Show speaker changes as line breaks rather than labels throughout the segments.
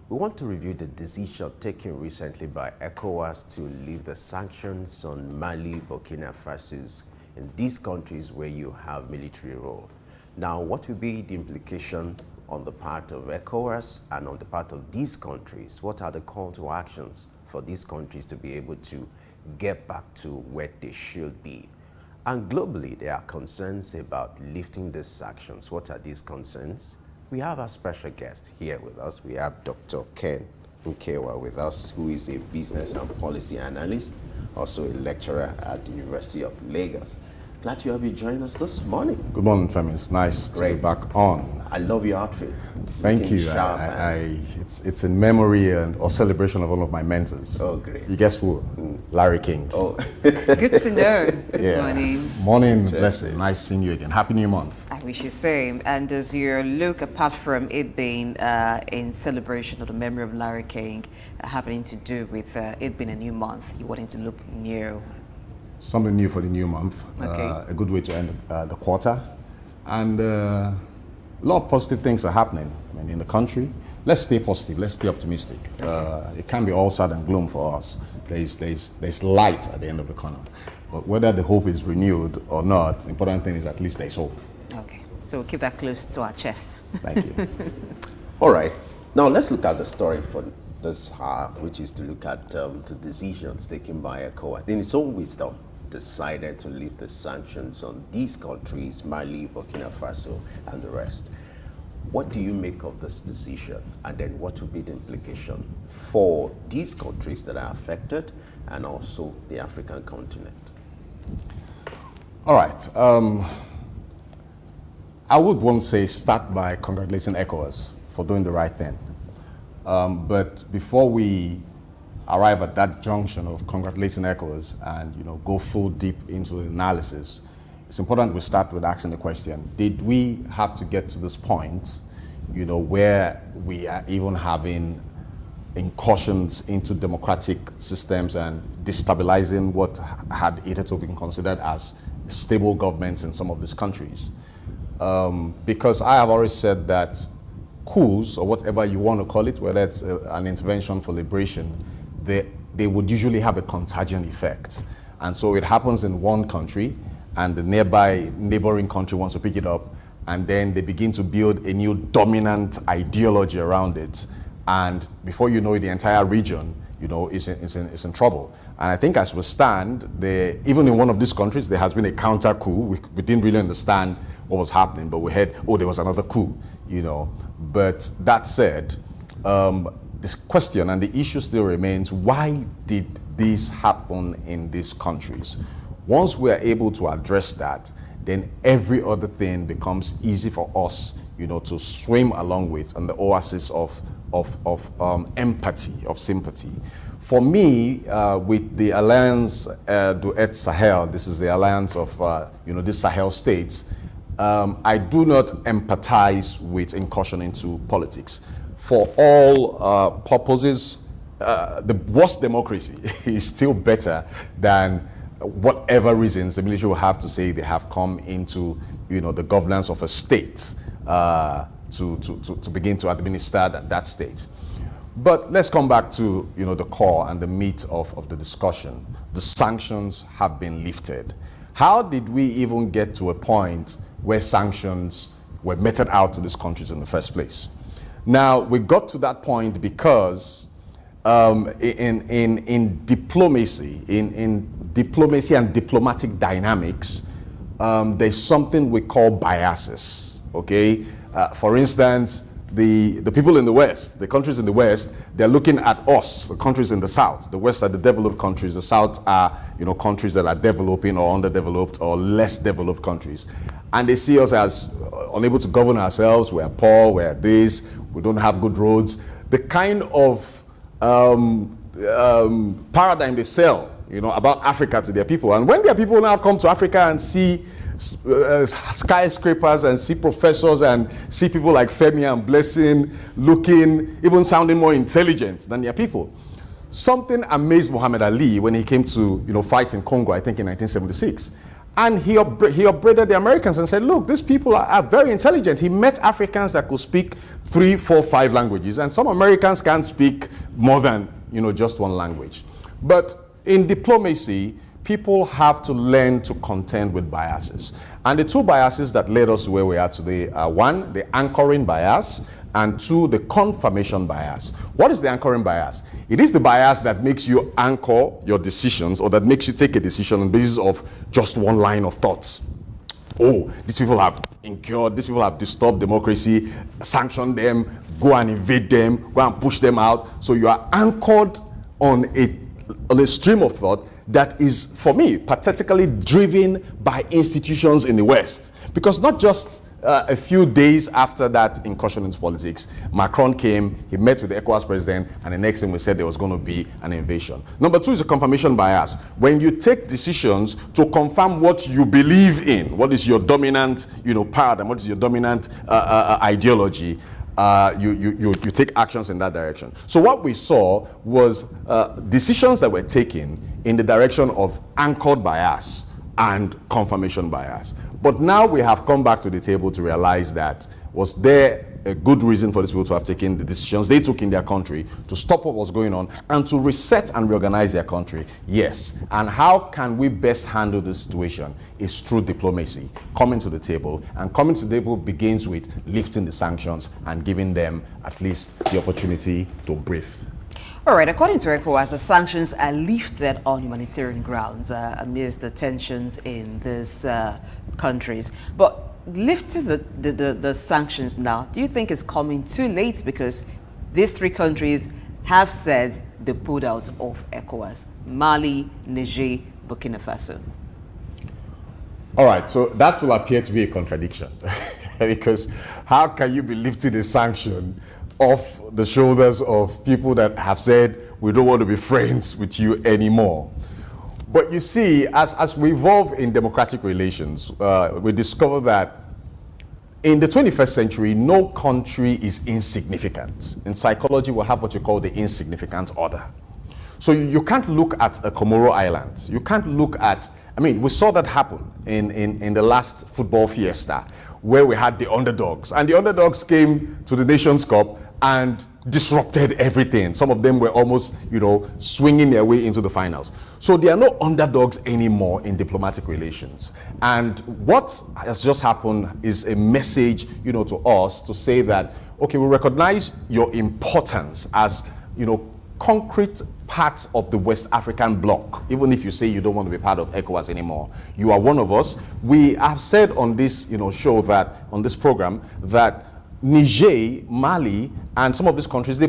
We want to review the decision taken recently by Ecowas to lift the sanctions on Mali, Burkina Faso, in these countries where you have military rule. Now, what will be the implication on the part of Ecowas and on the part of these countries? What are the call to actions for these countries to be able to get back to where they should be? And globally, there are concerns about lifting these sanctions. What are these concerns? We have a special guest here with us. We have Dr. Ken Ikenwa with us, who is a business and policy analyst, also a lecturer at the University of Lagos. Glad to have you join us this morning.
Good morning, Femi. It's nice to be back on.
I love your outfit.
Thank you. It's in memory or celebration of one of my mentors.
Oh, great.
You guess who? Larry King.
Oh.
Good to know. Good
morning. Morning, blessing. Nice seeing you again. Happy New Month.
I wish you the same. And does your look, apart from it being in celebration of the memory of Larry King, having to do with it being a new month, you wanting to look new?
Something new for the new month.
Okay.
A good way to end the quarter. And a lot of positive things are happening in the country. Let's stay positive. Let's stay optimistic. It can't be all sad and gloom for us. There's light at the end of the tunnel. But whether the hope is renewed or not, the important thing is at least there's hope.
Okay. So we'll keep that close to our chest.
Thank you.
All right. Now let's look at the story for this which is to look at the decisions taken by ECOWAS. In its own wisdom, decided to lift the sanctions on these countries, Mali, Burkina Faso, and the rest. What do you make of this decision? And then what will be the implication for these countries that are affected and also the African continent?
All right. I would want to say start by congratulating ECOWAS for doing the right thing. But before we arrive at that junction of congratulating ECOWAS and go full deep into the analysis, it's important we start with asking the question: did we have to get to this point, where we are even having incursions into democratic systems and destabilizing what had hitherto been considered as stable governments in some of these countries? Because I have always said that coups, or whatever you want to call it, whether it's an intervention for liberation, they would usually have a contagion effect. And so it happens in one country, and the neighboring country wants to pick it up, and then they begin to build a new dominant ideology around it. And before you know it, the entire region, is in trouble. And I think as we stand, even in one of these countries, there has been a counter coup. We didn't really understand what was happening, but we heard, there was another coup, But that said, this question and the issue still remains: why did this happen in these countries? Once we are able to address that, then every other thing becomes easy for us, to swim along with, and the oasis of empathy, of sympathy. For me, with the Alliance Duet Sahel, this is the alliance of these Sahel states, I do not empathize with incursion into politics. For all purposes, the worst democracy is still better than whatever reasons the military will have to say they have come into the governance of a state to begin to administer that state. But let's come back to the core and the meat of the discussion. The sanctions have been lifted. How did we even get to a point where sanctions were meted out to these countries in the first place? Now, we got to that point because in diplomacy and diplomatic dynamics, there's something we call biases, okay? For instance, the people in the West, the countries in the West, they're looking at us, the countries in the South. The West are the developed countries. The South are, countries that are developing or underdeveloped or less developed countries. And they see us as unable to govern ourselves. We're poor, we're this, we don't have good roads. The kind of paradigm they sell, about Africa to their people. And when their people now come to Africa and see skyscrapers and see professors and see people like Femi and Blessing looking, even sounding more intelligent than their people. Something amazed Muhammad Ali when he came to fight in Congo, I think in 1976. And he upbraided the Americans and said, look, these people are very intelligent. He met Africans that could speak 3, 4, 5 languages, and some Americans can't speak more than, just one language. But in diplomacy, people have to learn to contend with biases. And the 2 biases that led us to where we are today are 1, the anchoring bias, and 2, the confirmation bias. What is the anchoring bias? It is the bias that makes you anchor your decisions, or that makes you take a decision on the basis of just one line of thoughts. Oh, these people have incurred, these people have disturbed democracy, sanction them, go and invade them, go and push them out. So you are anchored on a stream of thought that is, for me, pathetically driven by institutions in the West. Because not just a few days after that incursion into politics, Macron came, he met with the Ecowas president, and the next thing we said there was going to be an invasion. Number 2 is a confirmation bias. When you take decisions to confirm what you believe in, what is your dominant, paradigm, what is your dominant ideology, you take actions in that direction. So what we saw was decisions that were taken in the direction of anchored bias and confirmation bias. But now we have come back to the table to realize that was there a good reason for these people to have taken the decisions they took in their country to stop what was going on and to reset and reorganize their country? Yes. And how can we best handle this situation is through diplomacy, coming to the table. And coming to the table begins with lifting the sanctions and giving them at least the opportunity to breathe.
All right, according to ECOWAS, the sanctions are lifted on humanitarian grounds amidst the tensions in these countries. But lifting the sanctions now, do you think it's coming too late? Because these 3 countries have said they pulled out of ECOWAS: Mali, Niger, Burkina Faso.
All right, so that will appear to be a contradiction. Because how can you be lifting a sanction off the shoulders of people that have said, we don't want to be friends with you anymore? But you see, as we evolve in democratic relations, we discover that in the 21st century, no country is insignificant. In psychology, we have what you call the insignificant order. So you can't look at a Comoro Island. You can't look at, we saw that happen in the last football fiesta, where we had the underdogs. And the underdogs came to the Nations Cup and disrupted everything. Some of them were almost, swinging their way into the finals. So there are no underdogs anymore in diplomatic relations. And what has just happened is a message, to us to say that, okay, we recognize your importance as, concrete parts of the West African bloc. Even if you say you don't want to be part of ECOWAS anymore, you are one of us. We have said on this, show that, on this program, that Niger, Mali, and some of these countries, they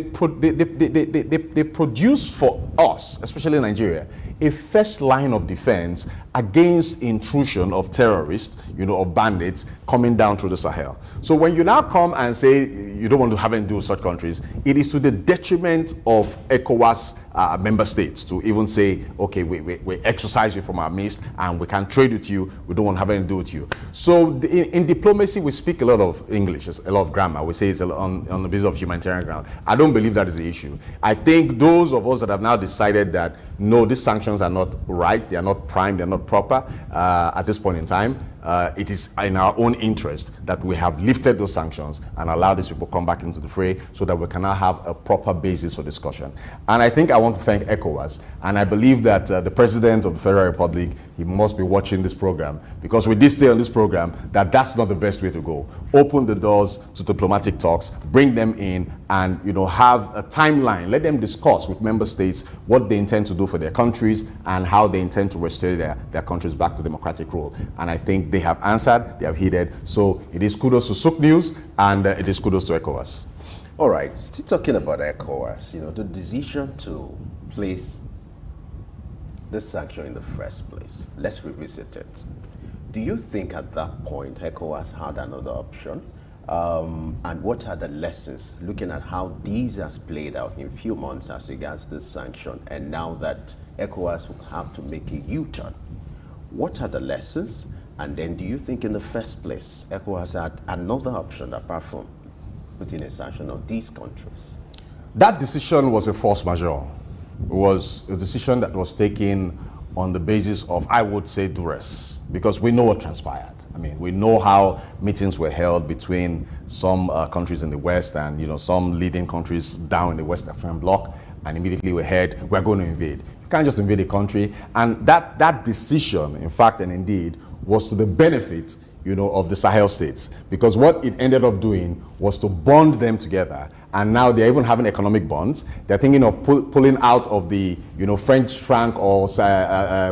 produce for us, especially Nigeria, a first line of defense against intrusion of terrorists, of bandits coming down through the Sahel. So when you now come and say you don't want to have anything to do with such countries, it is to the detriment of ECOWAS member states to even say, okay, we exercise you from our midst and we can trade with you, we don't want to have anything to do with you. So in diplomacy, we speak a lot of English, a lot of grammar. We say it's on the basis of humanitarian ground. I don't believe that is the issue. I think those of us that have now decided that, no, these sanctions are not right, they are not prime, they are not proper at this point in time, it is in our own interest that we have lifted those sanctions and allowed these people to come back into the fray so that we can now have a proper basis for discussion. And I think I want to thank ECOWAS, and I believe that the President of the Federal Republic, he must be watching this program, because we did say on this program that that's not the best way to go. Open the doors to diplomatic talks, bring them in, and have a timeline. Let them discuss with member states what they intend to do for their countries and how they intend to restore their countries back to democratic rule. And I think they have answered, they have heeded. So it is kudos to Souqnews, and it is kudos to ECOWAS.
All right, still talking about ECOWAS, the decision to place this sanction in the first place, let's revisit it. Do you think at that point ECOWAS had another option? And what are the lessons, looking at how these has played out in a few months as regards this sanction, and now that ECOWAS will have to make a U-turn? What are the lessons? And then do you think in the first place ECOWAS had another option apart from putting a sanction on these countries?
That decision was a force majeure. It was a decision that was taken on the basis of, I would say, duress, because we know what transpired. I mean, we know how meetings were held between some countries in the West and, you know, some leading countries down in the West African bloc, and immediately we heard, we're going to invade. You can't just invade a country. And that decision, in fact and indeed, was to the benefit, you know, of the Sahel states, because what it ended up doing was to bond them together, and now they're even having economic bonds. They're thinking of pulling out of the, you know, French franc or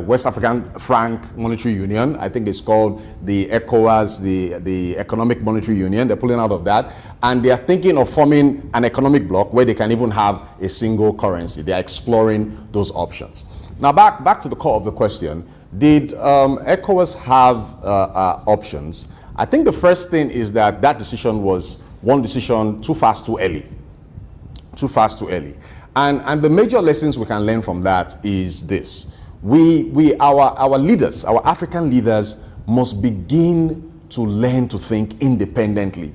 West African franc monetary union. I think it's called the Ecowas, the Economic Monetary Union. They're pulling out of that, and they are thinking of forming an economic bloc where they can even have a single currency. They are exploring those options. Now back to the core of the question. Did ECOWAS have options? I think the first thing is that decision was one decision too fast, too early. Too fast, too early. And the major lessons we can learn from that is this. Our leaders, our African leaders, must begin to learn to think independently.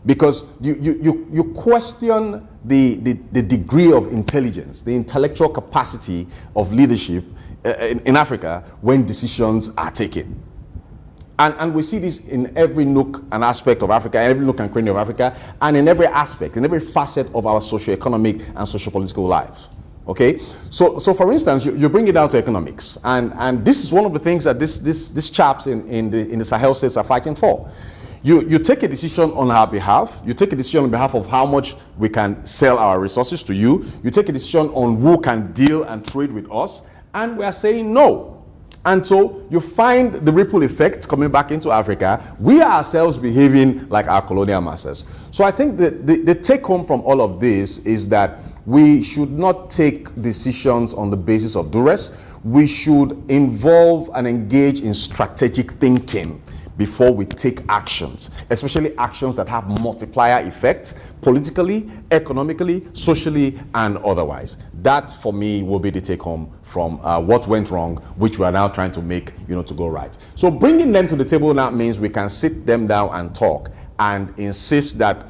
Because you question the degree of intelligence, the intellectual capacity of leadership in Africa when decisions are taken. And we see this in every nook and aspect of Africa, every nook and cranny of Africa, and in every aspect, in every facet of our socio-economic and socio-political lives. Okay? So for instance, you bring it down to economics. And this is one of the things that these chaps in the Sahel states are fighting for. You take a decision on our behalf. You take a decision on behalf of how much we can sell our resources to you. You take a decision on who can deal and trade with us. And we are saying no. And so you find the ripple effect coming back into Africa. We are ourselves behaving like our colonial masters. So I think the take home from all of this is that we should not take decisions on the basis of duress. We should involve and engage in strategic thinking before we take actions, especially actions that have multiplier effects politically, economically, socially, and otherwise. That, for me, will be the take home from what went wrong, which we are now trying to make, to go right. So bringing them to the table now means we can sit them down and talk and insist that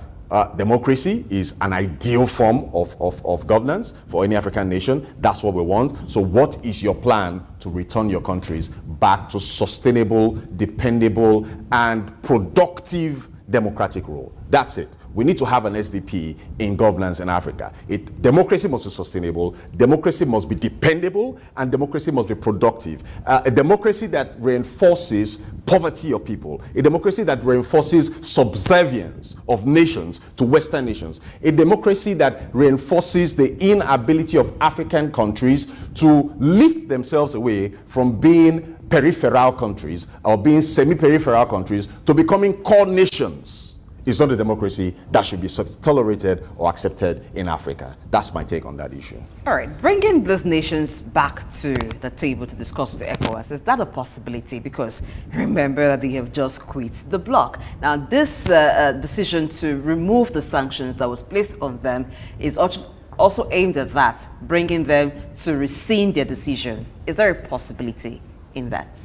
democracy is an ideal form of governance for any African nation. That's what we want. So what is your plan to return your countries back to sustainable, dependable, and productive democratic rule? That's it. We need to have an SDP in governance in Africa. Democracy must be sustainable, democracy must be dependable, and democracy must be productive. A democracy that reinforces poverty of people, a democracy that reinforces subservience of nations to Western nations, a democracy that reinforces the inability of African countries to lift themselves away from being peripheral countries or being semi-peripheral countries to becoming core nations. It's not a democracy that should be tolerated or accepted in Africa. That's my take on that issue.
All right, bringing these nations back to the table to discuss with the ECOWAS, is that a possibility? Because remember that they have just quit the bloc. Now, this decision to remove the sanctions that was placed on them is also aimed at that, bringing them to rescind their decision. Is there a possibility in that?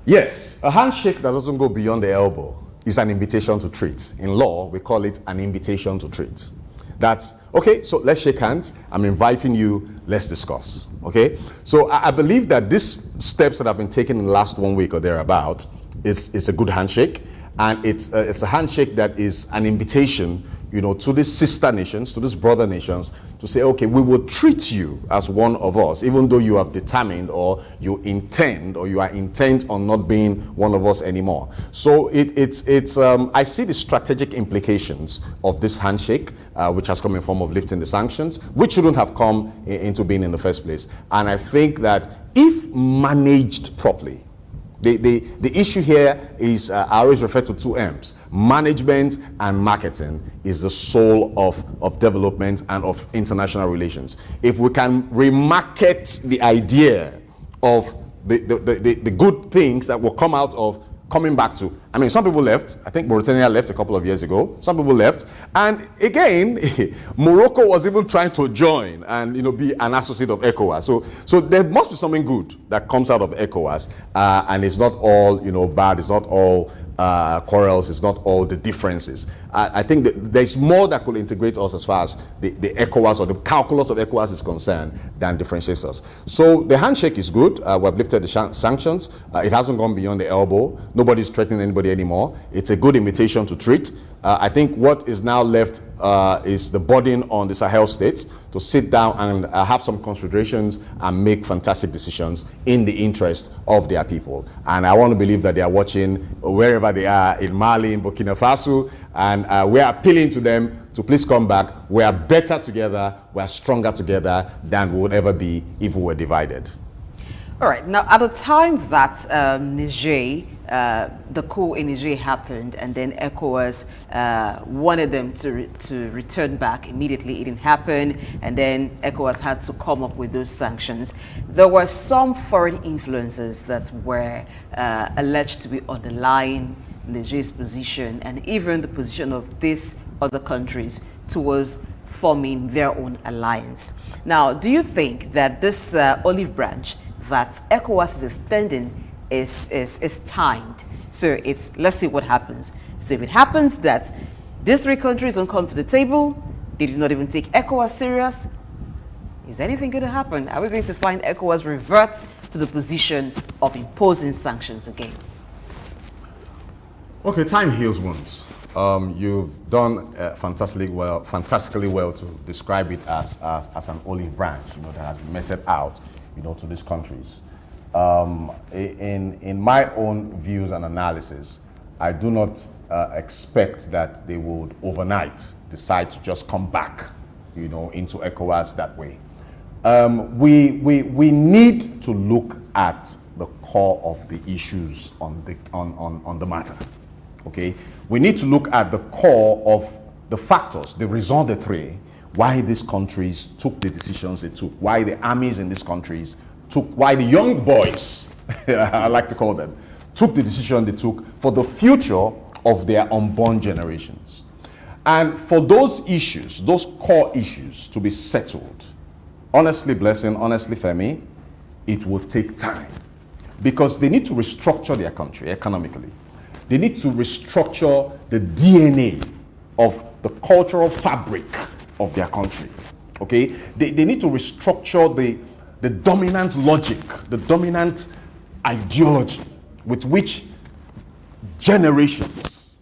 Yes, a handshake that doesn't go beyond the elbow is an invitation to treat. In law, we call it an invitation to treat. That's, okay, so let's shake hands. I'm inviting you, let's discuss, okay? So I believe that these steps that have been taken in the last 1 week or thereabout is a good handshake. And it's a handshake that is an invitation, to these sister nations, to these brother nations, to say, okay, we will treat you as one of us, even though you have determined or you intend or you are intent on not being one of us anymore. So I see the strategic implications of this handshake, which has come in form of lifting the sanctions, which shouldn't have come into being in the first place. And I think that if managed properly, the issue here is, I always refer to 2 M's. Management and marketing is the soul of development and of international relations. If we can remarket the idea of the good things that will come out of coming back to, some people left. I think Mauritania left a couple of years ago. Some people left. And again, Morocco was even trying to join and, be an associate of ECOWAS. So there must be something good that comes out of ECOWAS. And it's not all, bad. It's not all quarrels, it's not all the differences. I think that there's more that could integrate us as far as the ECOWAS or the calculus of ECOWAS is concerned than differentiates us. So the handshake is good. We've lifted the sanctions. It hasn't gone beyond the elbow. Nobody's threatening anybody anymore. It's a good invitation to treat. I think what is now left is the burden on the Sahel states to sit down and have some considerations and make fantastic decisions in the interest of their people. And I want to believe that they are watching wherever they are, in Mali, in Burkina Faso, and we are appealing to them to please come back. We are better together, we are stronger together than we would ever be if we were divided.
All right. Now, at the time that Niger, the coup in Niger happened, and then ECOWAS wanted them to return back immediately, it didn't happen, and then ECOWAS had to come up with those sanctions. There were some foreign influences that were alleged to be underlying Niger's position, and even the position of these other countries towards forming their own alliance. Now, do you think that this olive branch that ECOWAS is extending is timed? So it's, let's see what happens. So if it happens that these three countries don't come to the table, they do not even take ECOWAS serious, is anything going to happen? Are we going to find ECOWAS revert to the position of imposing sanctions again?
Okay, time heals wounds. You've done fantastically well to describe it as an olive branch, that has been meted out, to these countries. In my own views and analysis, I do not expect that they would overnight decide to just come back, into ECOWAS that way. We need to look at the core of the issues on the matter. Okay, we need to look at the core of the factors, the raison d'etre, why these countries took the decisions they took, why the armies in these countries took, why the young boys, I like to call them, took the decision they took for the future of their unborn generations. And for those issues, those core issues to be settled, honestly, Blessing, honestly, Femi, it will take time because they need to restructure their country economically. They need to restructure the DNA of the cultural fabric of their country, okay? They need to restructure the dominant logic, the dominant ideology with which generations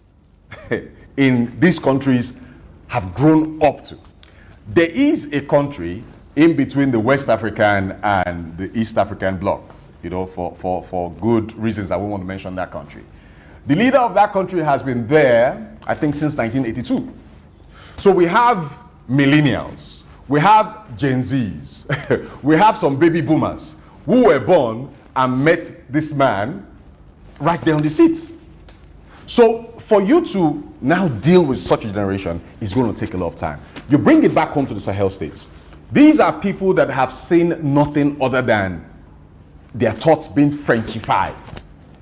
in these countries have grown up to. There is a country in between the West African and the East African bloc, for good reasons. I won't want to mention that country. The leader of that country has been there, I think, since 1982. So we have millennials, we have Gen Zs, we have some baby boomers who were born and met this man right there on the seat. So for you to now deal with such a generation is going to take a lot of time. You bring it back home to the Sahel states. These are people that have seen nothing other than their thoughts being Frenchified,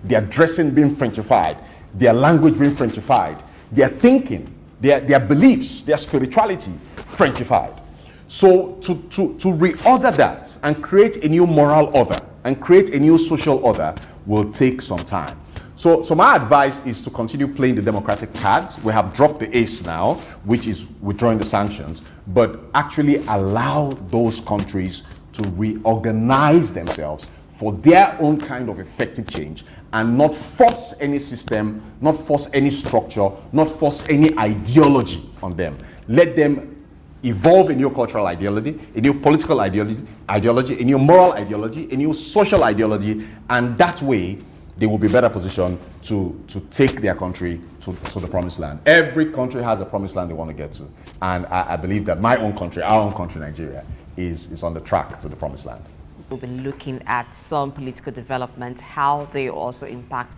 their dressing being Frenchified, their language being Frenchified, their thinking, their beliefs, their spirituality Frenchified. So to reorder that and create a new moral order and create a new social order will take some time. So my advice is to continue playing the democratic cards. We have dropped the ace now, which is withdrawing the sanctions, but actually allow those countries to reorganize themselves for their own kind of effective change and not force any system, not force any structure, not force any ideology on them. Let them evolve a new cultural ideology, a new political ideology, a new moral ideology, a new social ideology, and that way they will be better positioned to take their country to the promised land. Every country has a promised land they want to get to. And I believe that my own country, our own country, Nigeria, is on the track to the promised land.
We've been looking at some political developments, how they also impact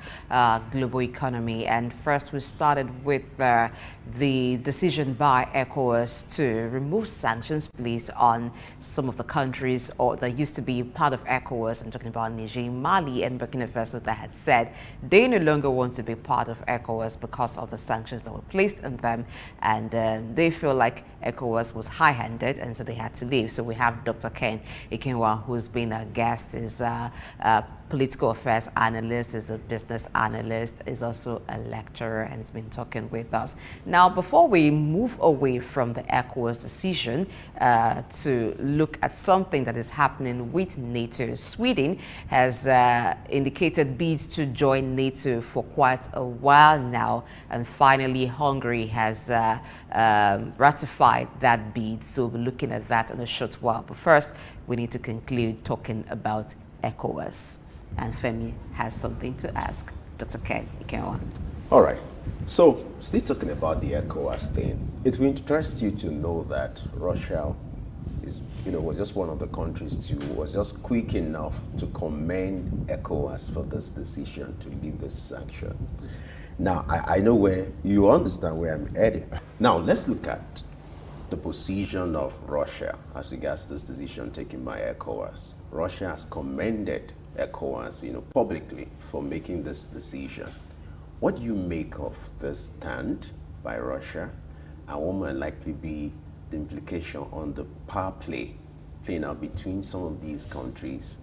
global economy. And first, we started with the decision by ECOWAS to remove sanctions placed on some of the countries that used to be part of ECOWAS. I'm talking about Niger, Mali, and Burkina Faso that had said they no longer want to be part of ECOWAS because of the sanctions that were placed on them. And they feel like ECOWAS was high-handed, and so they had to leave. So we have Dr. Ikenwa, who's been been our guest, is a political affairs analyst, is a business analyst, is also a lecturer, and has been talking with us. Now, before we move away from the ECOWAS decision to look at something that is happening with NATO, Sweden has indicated bids to join NATO for quite a while now, and finally Hungary has ratified that bid. So we'll be looking at that in a short while. But first, we need to conclude talking about ECOWAS. And Femi has something to ask Dr. Ken Ikenwa.
All right. So, still talking about the ECOWAS thing, it will interest you to know that Russia is, was just one of the countries was just quick enough to commend ECOWAS for this decision to leave this sanction. Now, I know where you understand where I'm heading. Now, let's look at the position of Russia as regards this decision taken by ECOWAS. Russia has commended ECOWAS, publicly for making this decision. What do you make of this stand by Russia, and what might likely be the implication on the power playing out between some of these countries,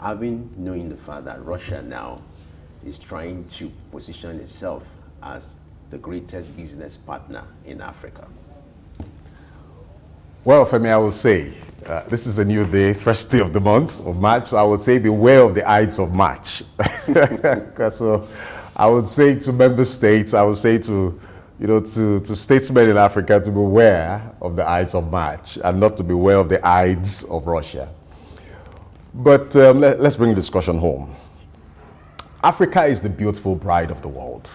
knowing the fact that Russia now is trying to position itself as the greatest business partner in Africa?
Well, for me, I will say, this is a new day, first day of the month of March. So I would say beware of the Ides of March. So I would say to member states, I would say to statesmen in Africa to beware of the Ides of March and not to beware of the Ides of Russia. But let's bring the discussion home. Africa is the beautiful bride of the world.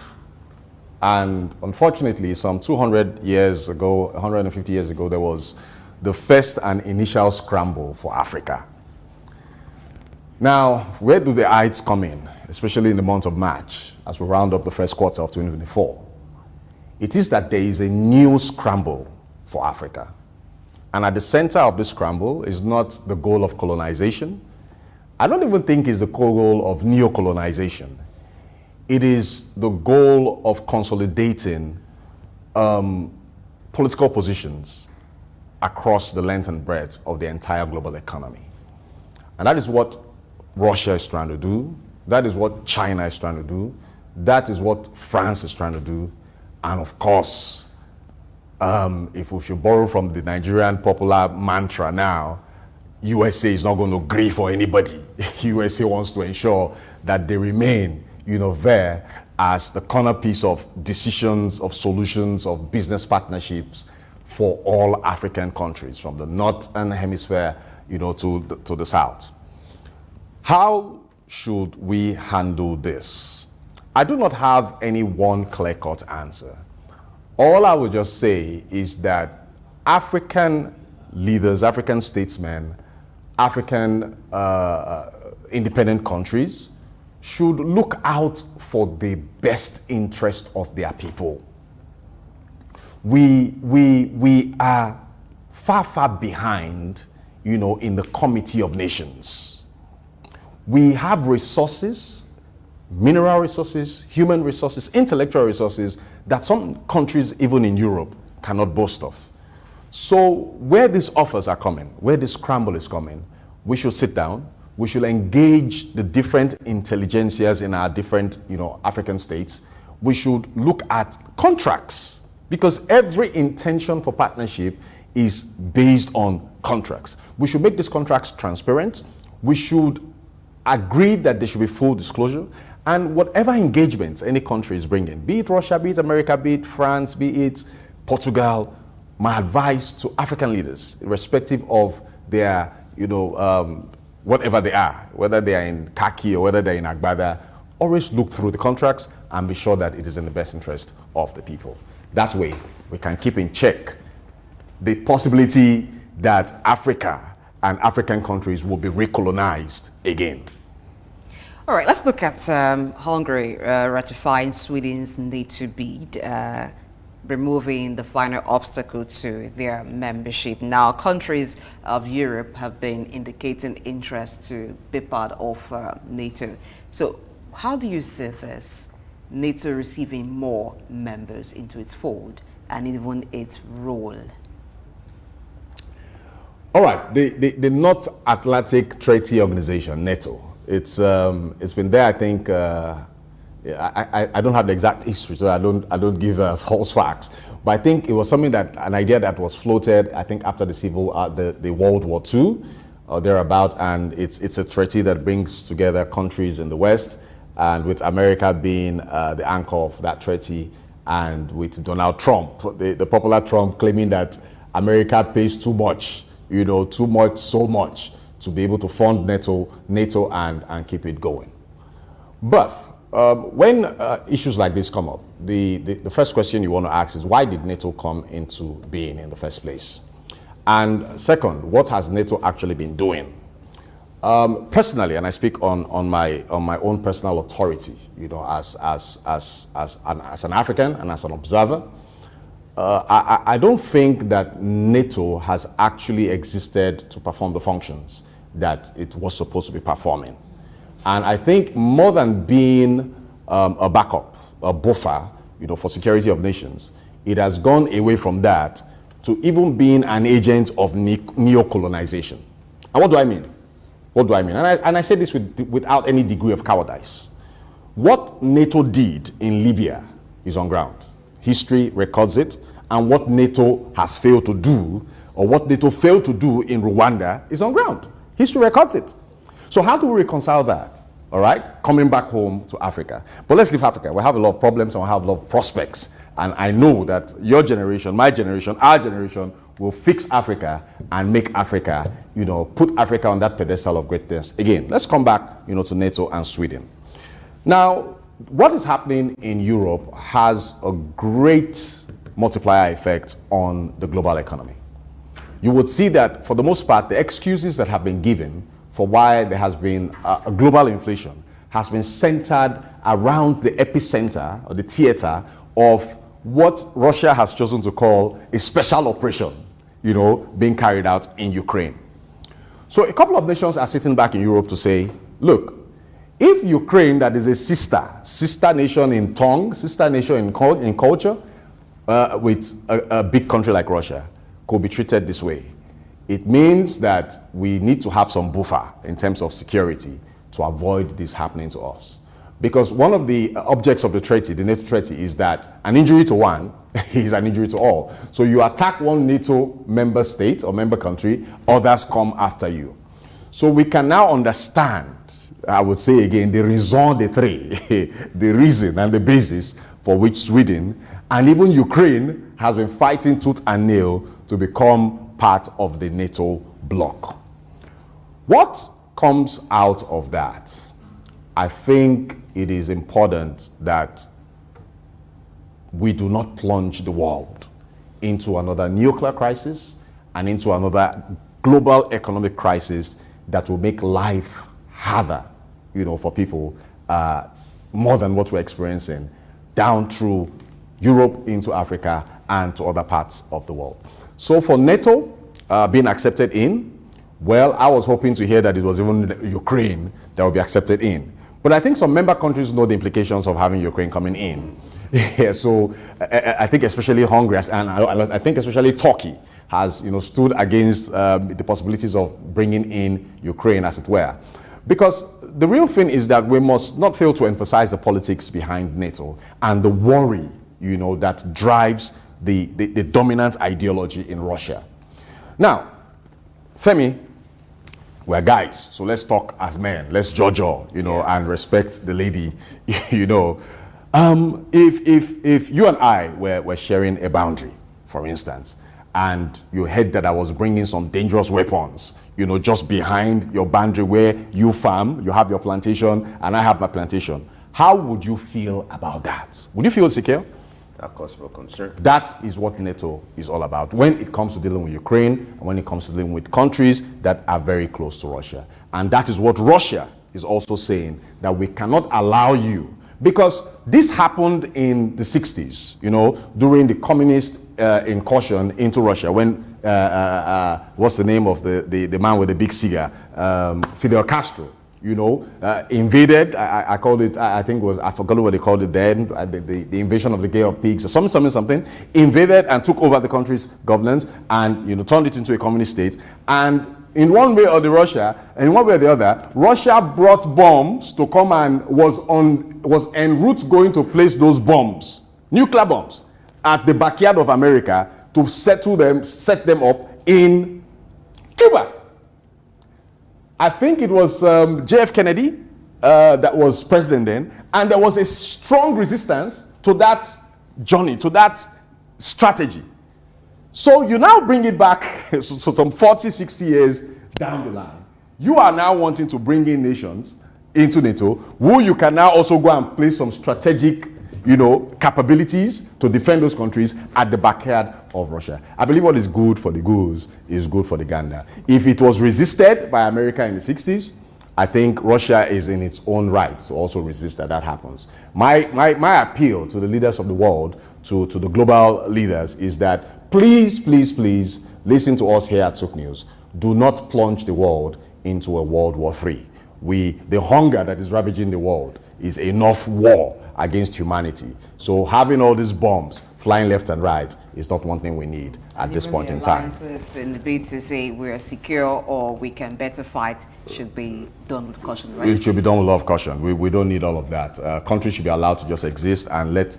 And unfortunately, some 200 years ago, 150 years ago, there was the first and initial scramble for Africa. Now, where do the Ides come in, especially in the month of March, as we round up the first quarter of 2024? It is that there is a new scramble for Africa. And at the center of this scramble is not the goal of colonization. I don't even think it's the goal of neo-colonization. It is the goal of consolidating political positions across the length and breadth of the entire global economy. And that is what Russia is trying to do. That is what China is trying to do. That is what France is trying to do. And of course, if we should borrow from the Nigerian popular mantra now, USA is not going to agree for anybody. USA wants to ensure that they remain there as the corner piece of decisions, of solutions, of business partnerships for all African countries, from the northern hemisphere, to the south. How should we handle this? I do not have any one clear-cut answer. All I would just say is that African leaders, African statesmen, African independent countries should look out for the best interest of their people. We are far behind, in the Committee of Nations. We have resources, mineral resources, human resources, intellectual resources that some countries, even in Europe, cannot boast of. So where these offers are coming, where this scramble is coming, we should sit down. We should engage the different intelligentsias in our different, African states. We should look at contracts, because every intention for partnership is based on contracts. We should make these contracts transparent. We should agree that there should be full disclosure. And whatever engagements any country is bringing, be it Russia, be it America, be it France, be it Portugal, my advice to African leaders, irrespective of their, whatever they are, whether they are in khaki or whether they're in agbada, always look through the contracts and be sure that it is in the best interest of the people. That way, we can keep in check the possibility that Africa and African countries will be recolonized again.
All right, let's look at Hungary ratifying Sweden's NATO bid, removing the final obstacle to their membership. Now, countries of Europe have been indicating interest to be part of NATO. So how do you see this, NATO receiving more members into its fold and even its role?
All right, the North Atlantic Treaty Organization, NATO. It's been there. I think I don't have the exact history, so I don't give false facts. But I think it was something an idea that was floated. I think after the World War II, or thereabout, and it's a treaty that brings together countries in the West, and with America being the anchor of that treaty, and with Donald Trump, the popular Trump, claiming that America pays too much. Too much, so much, to be able to fund NATO and keep it going. But when issues like this come up, the first question you want to ask is, why did NATO come into being in the first place? And second, what has NATO actually been doing? Personally, and I speak on my own personal authority, as an African and as an observer, I don't think that NATO has actually existed to perform the functions that it was supposed to be performing. And I think more than being a backup, a buffer, for security of nations, it has gone away from that to even being an agent of neo-colonization. And what do I mean? And I say this without any degree of cowardice. What NATO did in Libya is on ground. History records it. And what NATO has failed to do, or what NATO failed to do in Rwanda, is on ground. History records it. So how do we reconcile that? All right, coming back home to Africa. But let's leave Africa. We have a lot of problems and we have a lot of prospects. And I know that your generation, my generation, our generation will fix Africa and make Africa, put Africa on that pedestal of greatness. Again, let's come back, to NATO and Sweden. Now, what is happening in Europe has a great multiplier effect on the global economy. You would see that, for the most part, the excuses that have been given for why there has been a global inflation has been centered around the epicenter or the theater of what Russia has chosen to call a special operation, being carried out in Ukraine. So a couple of nations are sitting back in Europe to say, look, if Ukraine, that is a sister nation in tongue, sister nation in culture, with a big country like Russia, could be treated this way, it means that we need to have some buffer in terms of security to avoid this happening to us. Because one of the objects of the treaty, the NATO treaty, is that an injury to one is an injury to all. So you attack one NATO member state or member country, others come after you. So we can now understand, I would say again, the raison d'etre, the reason and the basis for which Sweden and even Ukraine has been fighting tooth and nail to become part of the NATO bloc. What comes out of that? I think it is important that we do not plunge the world into another nuclear crisis and into another global economic crisis that will make life harder, for people, more than what we're experiencing, down through Europe into Africa and to other parts of the world. So for NATO being accepted in, well, I was hoping to hear that it was even Ukraine that would be accepted in. But I think some member countries know the implications of having Ukraine coming in. Yeah, so I think especially Hungary and I think especially Turkey has stood against the possibilities of bringing in Ukraine, as it were. Because the real thing is that we must not fail to emphasize the politics behind NATO and the worry that drives the dominant ideology in Russia. Now, Femi, we're guys, so let's talk as men. Let's judge all, and respect the lady, If you and I were sharing a boundary, for instance, and you heard that I was bringing some dangerous weapons, just behind your boundary where you farm, you have your plantation, and I have my plantation, how would you feel about that? Would you feel secure?
That cause for concern.
That is what NATO is all about when it comes to dealing with Ukraine and when it comes to dealing with countries that are very close to Russia. And that is what Russia is also saying, that we cannot allow you, because this happened in the 60s, during the communist incursion into Russia, when, what's the name of the man with the big cigar? Fidel Castro, invaded. I called it, I think it was, I forgot what they called it then, the invasion of the Gay of Pigs, or something, invaded and took over the country's governance and, turned it into a communist state. And in one way or the other, Russia brought bombs to come and was en route going to place those bombs, nuclear bombs, at the backyard of America to set them up in Cuba. I think it was J.F. Kennedy that was president then, and there was a strong resistance to that journey, to that strategy. So you now bring it back so some 40, 60 years down the line. You are now wanting to bring in nations into NATO, who you can now also go and place some strategic, capabilities to defend those countries at the backyard of Russia. I believe what is good for the goose is good for the gander. If it was resisted by America in the 60s, I think Russia is in its own right to also resist that happens. My appeal to the leaders of the world, to the global leaders, is that please listen to us here at Souqnews. Do not plunge the world into a World War III. The hunger that is ravaging the world is enough war against humanity. So having all these bombs flying left and right is not one thing we need at this point in time.
In the bid to say we're secure or we can better fight should be done with caution, right?
It should be done with a lot of caution. We don't need all of that. Countries should be allowed to just exist and let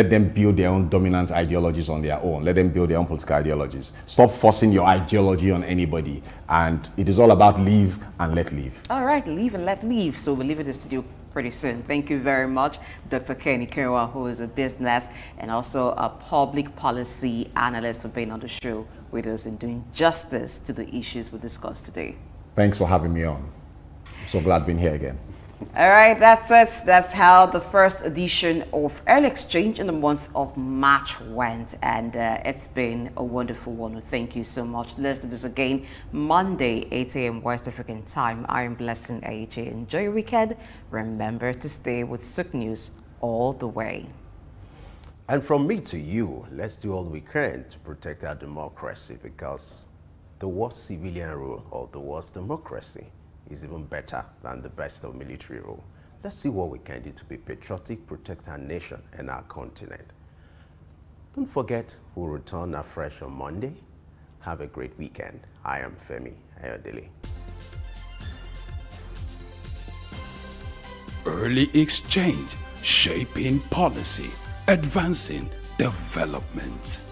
them build their own dominant ideologies on their own. Let them build their own political ideologies. Stop forcing your ideology on anybody. And it is all about live and let live.
All right, live and let live. So we'll leave it in the studio pretty soon. Thank you very much, Dr. Ikenwa, who is a business and also a public policy analyst, for being on the show with us and doing justice to the issues we discussed today.
Thanks for having me on. I'm so glad being here again.
All right, that's it. That's how the first edition of Early Exchange in the month of March went, and it's been a wonderful one. Thank you so much. Let's do this again Monday, 8 a.m. West African time. I am Blessing AJ. Enjoy your weekend. Remember to stay with Souqnews all the way.
And from me to you, let's do all we can to protect our democracy, because the worst civilian rule or the worst democracy is even better than the best of military rule. Let's see what we can do to be patriotic, protect our nation and our continent. Don't forget, we'll return afresh on Monday. Have a great weekend. I am Femi Ayodele.
Early Exchange, shaping policy, advancing development.